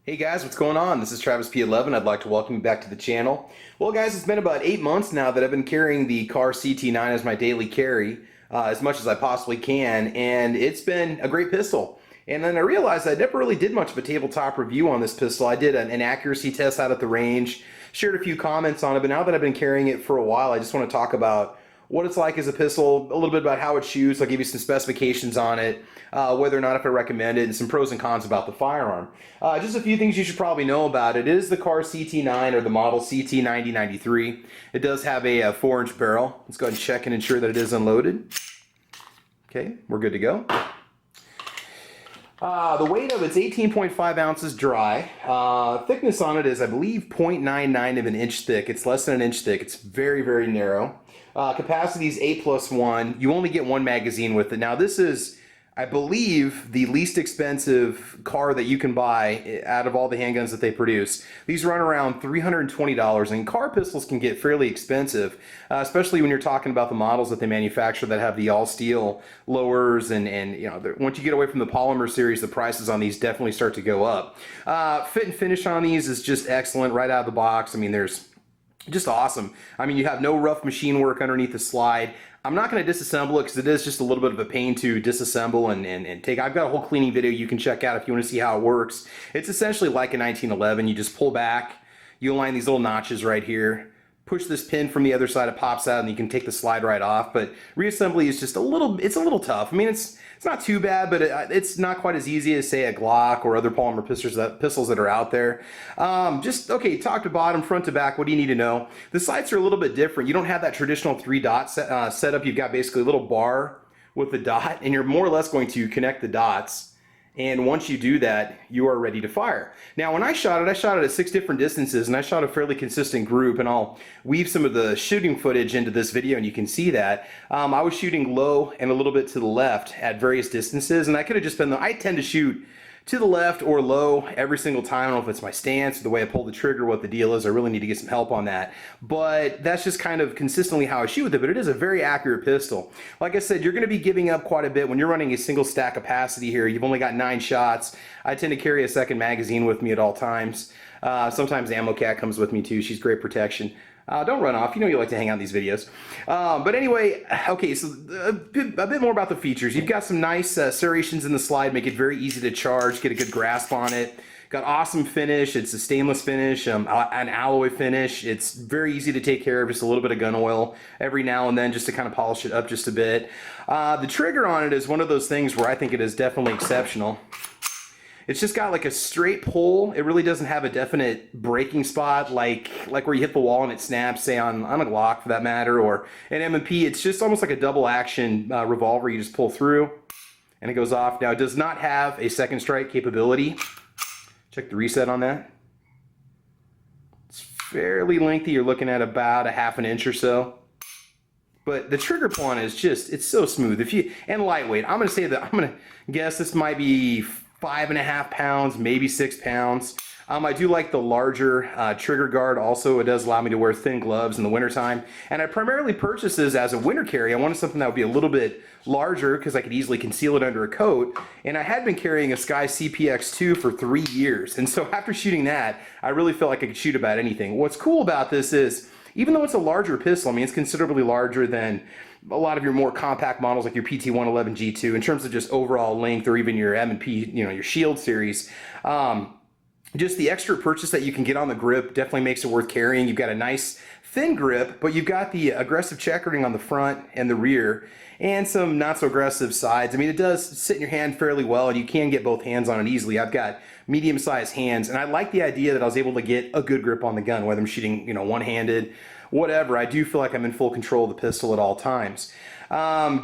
Hey guys, what's going on? This is Travis P11. I'd like to welcome you back to the channel. Well guys, it's been about 8 months now that I've been carrying the Kahr CT9 as my daily carry, as much as I possibly can, and it's been a great pistol. And then I realized I never really did much of a tabletop review on this pistol. I did an accuracy test out at the range, shared a few comments on it, but now that I've been carrying it for a while, I just want to talk about what it's like as a pistol, a little bit about how it shoots. I'll give you some specifications on it, whether or not if I recommend it, and some pros and cons about the firearm. Just a few things you should probably know about it. It is the Kahr CT9 or the model CT9093. It does have a 4-inch barrel. Let's go ahead and check and ensure that it is unloaded. Okay, we're good to go. The weight of it's 18.5 ounces dry. Thickness on it is, I believe, 0.99 of an inch thick. It's less than an inch thick. It's very, very narrow. Capacity is 8+1. You only get one magazine with it. Now this is, I believe, the least expensive Kahr that you can buy out of all the handguns that they produce. These run around $320, and Kahr pistols can get fairly expensive, especially when you're talking about the models that they manufacture that have the all-steel lowers, and you know, once you get away from the polymer series, the prices on these definitely start to go up. Fit and finish on these is just excellent right out of the box. I mean, there's just awesome. I mean, you have no rough machine work underneath the slide. I'm not going to disassemble it because it is just a little bit of a pain to disassemble and take. I've got a whole cleaning video you can check out if you want to see how it works. It's essentially like a 1911. You just pull back, you align these little notches right here, push this pin from the other side, it pops out, and you can take the slide right off. But reassembly is just it's a little tough. I mean, it's not too bad, but it's not quite as easy as, say, a Glock or other polymer pistols that are out there. Okay, top to bottom, front to back, what do you need to know? The sights are a little bit different. You don't have that traditional 3-dot setup. You've got basically a little bar with the dot, and you're more or less going to connect the dots. And once you do that, you are ready to fire. Now, when I shot it at 6 different distances, and I shot a fairly consistent group, and I'll weave some of the shooting footage into this video, and you can see that. I was shooting low and a little bit to the left at various distances, and I could have just been, I tend to shoot to the left or low every single time. I don't know if it's my stance, the way I pull the trigger, what the deal is. I really need to get some help on that. But that's just kind of consistently how I shoot with it, but it is a very accurate pistol. Like I said, you're going to be giving up quite a bit when you're running a single stack capacity here. You've only got 9 shots. I tend to carry a second magazine with me at all times. Sometimes Ammo Cat comes with me too. She's great protection. Don't run off. You know you like to hang out in these videos. But anyway, okay, so a bit more about the features. You've got some nice serrations in the slide, make it very easy to charge, get a good grasp on it. Got awesome finish. It's a stainless finish, an alloy finish. It's very easy to take care of, just a little bit of gun oil every now and then just to kind of polish it up just a bit. The trigger on it is one of those things where I think it is definitely exceptional. It's just got like a straight pull. It really doesn't have a definite breaking spot like where you hit the wall and it snaps, say on a Glock for that matter, or an M&P. It's just almost like a double action revolver. You just pull through and it goes off. Now, it does not have a second strike capability. Check the reset on that. It's fairly lengthy. You're looking at about a ½ inch or so. But the trigger pull on it is just, it's so smooth. And lightweight. I'm going to say that, I'm going to guess this might be 5.5 pounds, maybe 6 pounds. I do like the larger trigger guard also. It does allow me to wear thin gloves in the wintertime. And I primarily purchased this as a winter carry. I wanted something that would be a little bit larger because I could easily conceal it under a coat. And I had been carrying a Sky CPX2 for 3 years. And so after shooting that, I really felt like I could shoot about anything. What's cool about this is, even though it's a larger pistol, I mean, it's considerably larger than a lot of your more compact models like your PT111 G2 in terms of just overall length, or even your M&P, you know, your Shield series. Just the extra purchase that you can get on the grip definitely makes it worth carrying. You've got a nice thin grip, but you've got the aggressive checkering on the front and the rear, and some not so aggressive sides. I mean, it does sit in your hand fairly well, and you can get both hands on it easily. I've got medium-sized hands, and I like the idea that I was able to get a good grip on the gun, whether I'm shooting, you know, one-handed, whatever. I do feel like I'm in full control of the pistol at all times. Do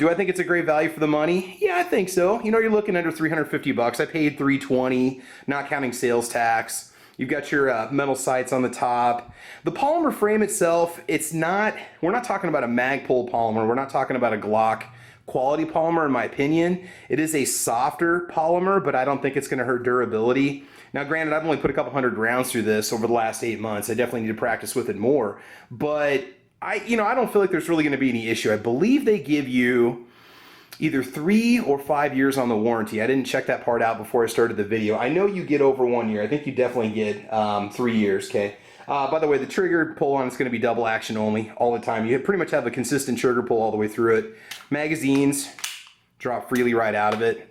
I think it's a great value for the money? Yeah, I think so. You know, you're looking under 350 bucks. I paid $320, not counting sales tax. You've got your metal sights on the top. The polymer frame itself, we're not talking about a Magpul polymer. We're not talking about a Glock quality polymer, in my opinion. It is a softer polymer, but I don't think it's going to hurt durability. Now, granted, I've only put a couple hundred rounds through this over the last 8 months. I definitely need to practice with it more, but I don't feel like there's really going to be any issue. I believe they give you either 3 or 5 years on the warranty. I didn't check that part out before I started the video. I know you get over 1 year. I think you definitely get 3 years, okay? By the way, the trigger pull on is going to be double action only all the time. You pretty much have a consistent trigger pull all the way through it. Magazines drop freely right out of it.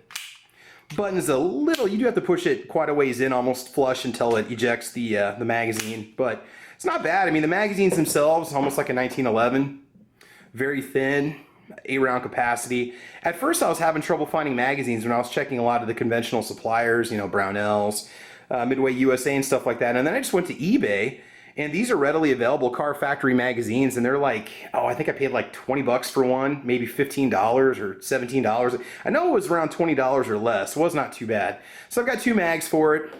Button is a little, you do have to push it quite a ways in, almost flush until it ejects the magazine, but it's not bad. I mean, the magazines themselves, almost like a 1911, very thin, 8-round capacity. At first I was having trouble finding magazines when I was checking a lot of the conventional suppliers, you know, Brownells, Midway USA and stuff like that. And then I just went to eBay, and these are readily available Kahr factory magazines, and they're like, oh, I think I paid like 20 bucks for one, maybe $15 or $17. I know it was around $20 or less. It was not too bad. So I've got 2 mags for it.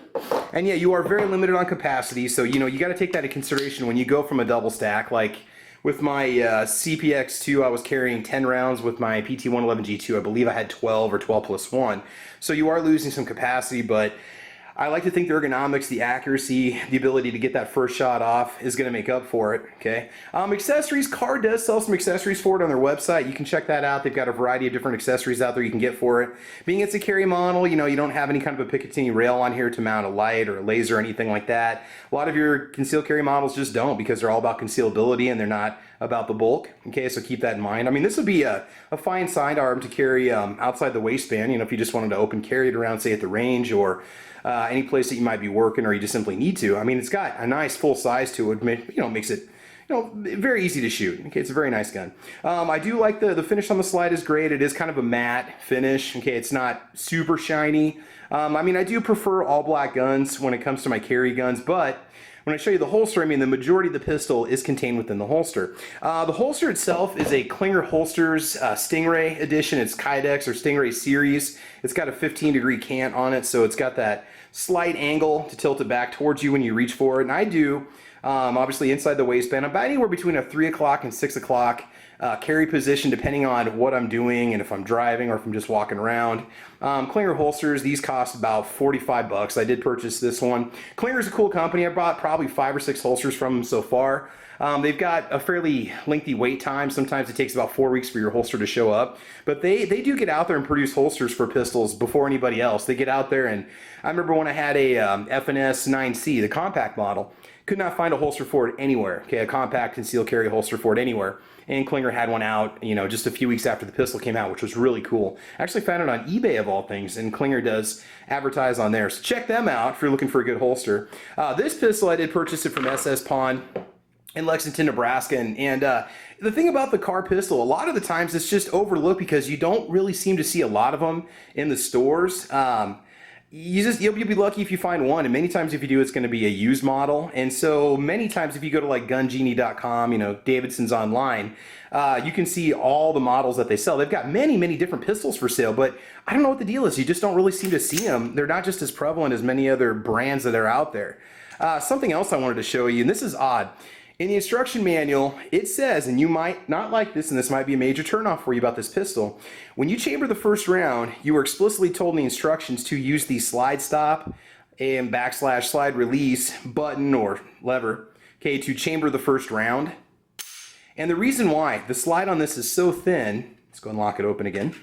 And yeah, you are very limited on capacity, so you know, you got to take that into consideration when you go from a double stack. Like with my CPX2, I was carrying 10 rounds. With my PT111G2, I believe I had 12 or 12 plus 1. So you are losing some capacity, but I like to think the ergonomics, the accuracy, the ability to get that first shot off is going to make up for it, okay? Accessories, Kahr does sell some accessories for it on their website. You can check that out. They've got a variety of different accessories out there you can get for it. Being it's a cary model, you know, you don't have any kind of a Picatinny rail on here to mount a light or a laser or anything like that. A lot of your concealed carry models just don't, because they're all about concealability and they're not about the bulk, okay? So keep that in mind. I mean, this would be a fine sidearm to carry outside the waistband, you know, if you just wanted to open carry it around, say at the range, or any place that you might be working, or you just simply need to. I mean, it's got a nice full size to it, you know, makes it, you know, very easy to shoot. Okay, it's a very nice gun. I do like the finish on the slide is great. It is kind of a matte finish. Okay, it's not super shiny. I mean, I do prefer all black guns when it comes to my carry guns, but when I show you the holster, I mean, the majority of the pistol is contained within the holster. The holster itself is a Klinger Holsters Stingray edition. It's Kydex or Stingray series. It's got a 15-degree cant on it, so it's got that slight angle to tilt it back towards you when you reach for it. And I do, obviously inside the waistband, about anywhere between a 3 o'clock and 6 o'clock carry position, depending on what I'm doing and if I'm driving or if I'm just walking around. Klinger holsters, these cost about 45 bucks. I did purchase this one. Klinger's a cool company. I bought probably 5 or 6 holsters from them so far. They've got a fairly lengthy wait time. Sometimes it takes about 4 weeks for your holster to show up, but they do get out there and produce holsters for pistols before anybody else. They get out there, and I remember when I had a FNS 9C, the compact model, could not find a holster for it anywhere. Okay, a compact concealed carry holster for it anywhere. And Klinger had one out, you know, just a few weeks after the pistol came out, which was really cool. I actually found it on eBay of all things, and Klinger does advertise on there. So check them out if you're looking for a good holster. This pistol, I did purchase it from SS Pawn in Lexington, Nebraska, and the thing about the Kahr pistol, a lot of the times it's just overlooked because you don't really seem to see a lot of them in the stores. You'll be lucky if you find one, and many times if you do, it's going to be a used model. And so many times if you go to like gungenie.com, you know, Davidson's online, you can see all the models that they sell. They've got many different pistols for sale, but I don't know what the deal is. You just don't really seem to see them. They're not just as prevalent as many other brands that are out there. Something else I wanted to show you, and this is odd. In the instruction manual, it says, and you might not like this, and this might be a major turnoff for you about this pistol, when you chamber the first round, you were explicitly told in the instructions to use the slide stop and / slide release button or lever, okay, to chamber the first round. And the reason why, the slide on this is so thin, let's go and lock it open again,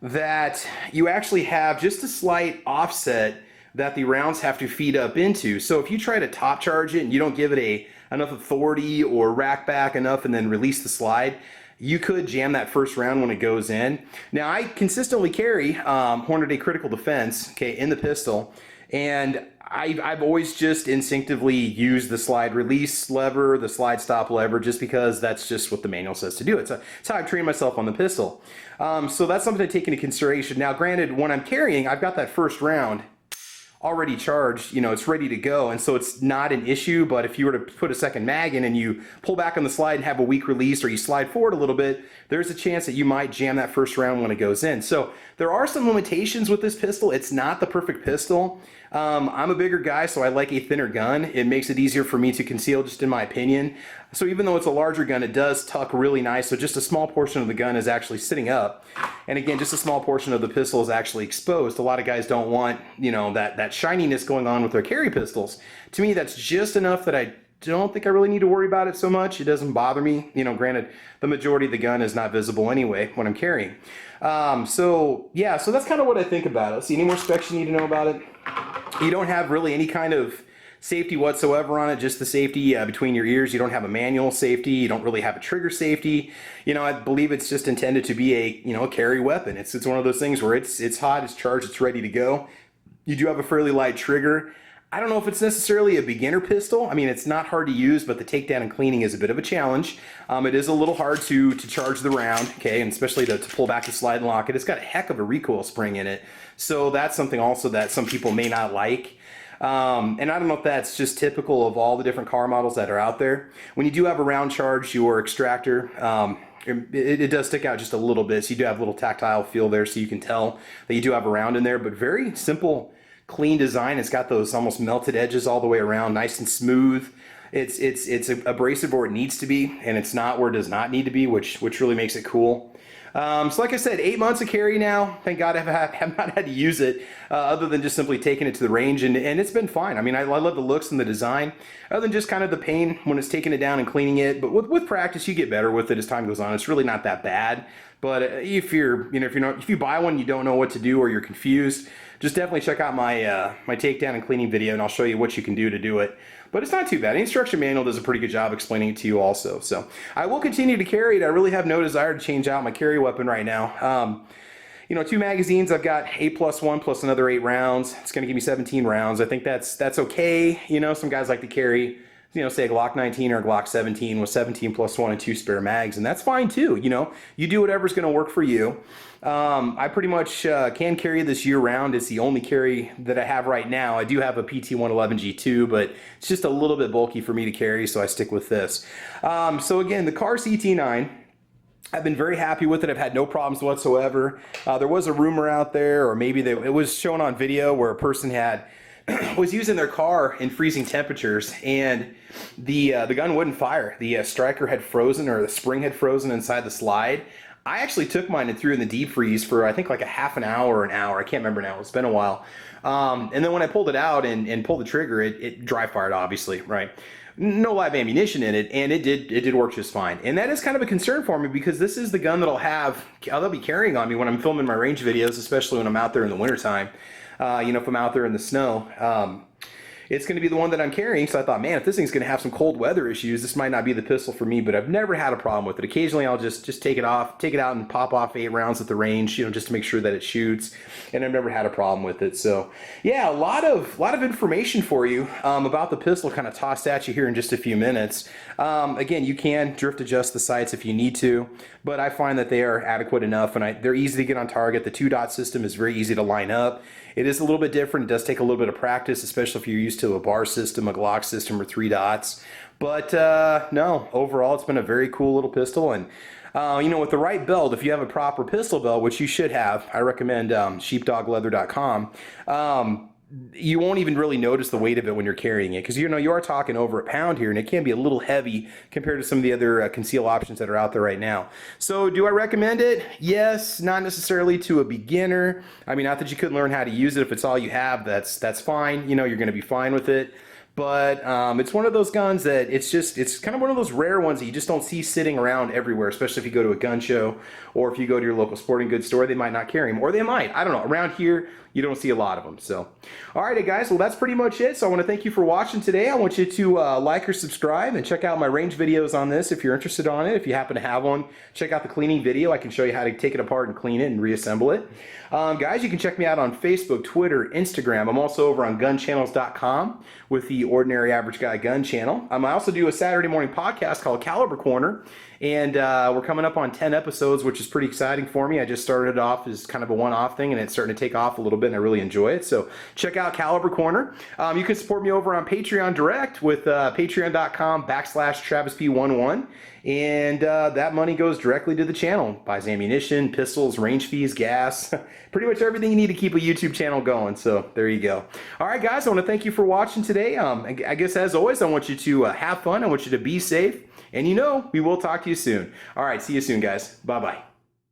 that you actually have just a slight offset that the rounds have to feed up into. So if you try to top charge it and you don't give it enough authority or rack back enough and then release the slide, you could jam that first round when it goes in. Now I consistently carry Hornady Critical Defense, okay, in the pistol, and I've always just instinctively used the slide release lever, the slide stop lever, just because that's just what the manual says to do. It's how I've trained myself on the pistol. So that's something to take into consideration. Now granted, when I'm carrying, I've got that first round already charged, you know, it's ready to go, and so it's not an issue. But if you were to put a second mag in and you pull back on the slide and have a weak release, or you slide forward a little bit, there's a chance that you might jam that first round when it goes in. So there are some limitations with this pistol. It's not the perfect pistol. I'm a bigger guy, so I like a thinner gun. It makes it easier for me to conceal, just in my opinion. So even though it's a larger gun, it does tuck really nice, so just a small portion of the gun is actually sitting up. And again, just a small portion of the pistol is actually exposed. A lot of guys don't want, you know, that shininess going on with their carry pistols. To me, that's just enough that I don't think I really need to worry about it so much. It doesn't bother me. You know, granted, the majority of the gun is not visible anyway when I'm carrying. So yeah, so that's kind of what I think about it. Let's see, any more specs you need to know about it? You don't have really any kind of safety whatsoever on it, just the safety between your ears. You don't have a manual safety. You don't really have a trigger safety. You know, I believe it's just intended to be a, you know, a carry weapon. It's one of those things where it's hot, it's charged, it's ready to go. You do have a fairly light trigger. I don't know if it's necessarily a beginner pistol. I mean, it's not hard to use, but the takedown and cleaning is a bit of a challenge. It is a little hard to charge the round, okay, and especially to pull back the slide and lock it. It's got a heck of a recoil spring in it, so that's something also that some people may not like. And I don't know if that's just typical of all the different car models that are out there. When you do have a round charge, your extractor, it does stick out just a little bit, so you do have a little tactile feel there, so you can tell that you do have a round in there, but very simple, clean design. It's got those almost melted edges all the way around, nice and smooth. It's abrasive where it needs to be, and it's not where it does not need to be, which really makes it cool. So like I said, 8 months of carry now. Thank God I have not had to use it other than just simply taking it to the range, and it's been fine. I mean, I love the looks and the design, other than just kind of the pain when it's taking it down and cleaning it. But with practice, you get better with it as time goes on. It's really not that bad. But if you buy one, you don't know what to do or you're confused, just definitely check out my my takedown and cleaning video, and I'll show you what you can do to do it. But it's not too bad. The instruction manual does a pretty good job explaining it to you also. So I will continue to carry it. I really have no desire to change out my carry weapon right now. You know, 2 magazines. I've got 8+1 plus another 8 rounds. It's going to give me 17 rounds. I think that's okay. You know, some guys like to carry, you know, say a Glock 19 or a Glock 17 with 17+1 and 2 spare mags, and that's fine too. You know, you do whatever's going to work for you. I pretty much can carry this year round. It's the only carry that I have right now. I do have a PT111G2, but it's just a little bit bulky for me to carry, so I stick with this. So again, the Kahr CT9, I've been very happy with it. I've had no problems whatsoever. There was a rumor out there, or maybe it was shown on video, where a person was using their car in freezing temperatures, and the gun wouldn't fire. The striker had frozen, or the spring had frozen inside the slide. I actually took mine and threw it in the deep freeze for I think like a half an hour or an hour. I can't remember now. It's been a while. And then when I pulled it out and pulled the trigger, it dry fired, obviously, right? No live ammunition in it, and it did work just fine. And that is kind of a concern for me, because this is the gun that I'll be carrying on me when I'm filming my range videos, especially when I'm out there in the wintertime. You know, if I'm out there in the snow. It's going to be the one that I'm carrying, so I thought, man, if this thing's going to have some cold weather issues, this might not be the pistol for me, but I've never had a problem with it. Occasionally I'll just take it out and pop off 8 rounds at the range, you know, just to make sure that it shoots, and I've never had a problem with it. So yeah, a lot of information for you about the pistol kind of tossed at you here in just a few minutes. Again, you can drift adjust the sights if you need to, but I find that they are adequate enough, and they're easy to get on target. The 2-dot system is very easy to line up. It is a little bit different. It does take a little bit of practice, especially if you're used to a bar system, a Glock system, or 3 dots. But no, overall, it's been a very cool little pistol. And you know, with the right belt, if you have a proper pistol belt, which you should have, I recommend sheepdogleather.com. You won't even really notice the weight of it when you're carrying it, because you know you are talking over a pound here, and it can be a little heavy compared to some of the other conceal options that are out there right now. So do I recommend it? Yes, not necessarily to a beginner. I mean, not that you couldn't learn how to use it. If it's all you have, that's fine. You know, you're going to be fine with it. But it's one of those guns that it's kind of one of those rare ones that you just don't see sitting around everywhere, especially if you go to a gun show, or if you go to your local sporting goods store. They might not carry them, or they might. I don't know. Around here, you don't see a lot of them. So, all right, guys. Well, that's pretty much it. So I want to thank you for watching today. I want you to like or subscribe, and check out my range videos on this if you're interested on it. If you happen to have one, check out the cleaning video. I can show you how to take it apart and clean it and reassemble it. Guys, you can check me out on Facebook, Twitter, Instagram. I'm also over on gunchannels.com with the Ordinary Average Guy Gun channel. I also do a Saturday morning podcast called Caliber Corner, and we're coming up on 10 episodes, which is pretty exciting for me. I just started it off as kind of a one-off thing, and it's starting to take off a little bit, and I really enjoy it. So check out Caliber Corner. You can support me over on Patreon Direct with patreon.com/TravisP11, and that money goes directly to the channel. Buys ammunition, pistols, range fees, gas, pretty much everything you need to keep a YouTube channel going. So there you go. All right, guys, I want to thank you for watching today. I guess, as always, I want you to have fun. I want you to be safe. And you know, we will talk to you soon. All right, see you soon, guys. Bye-bye.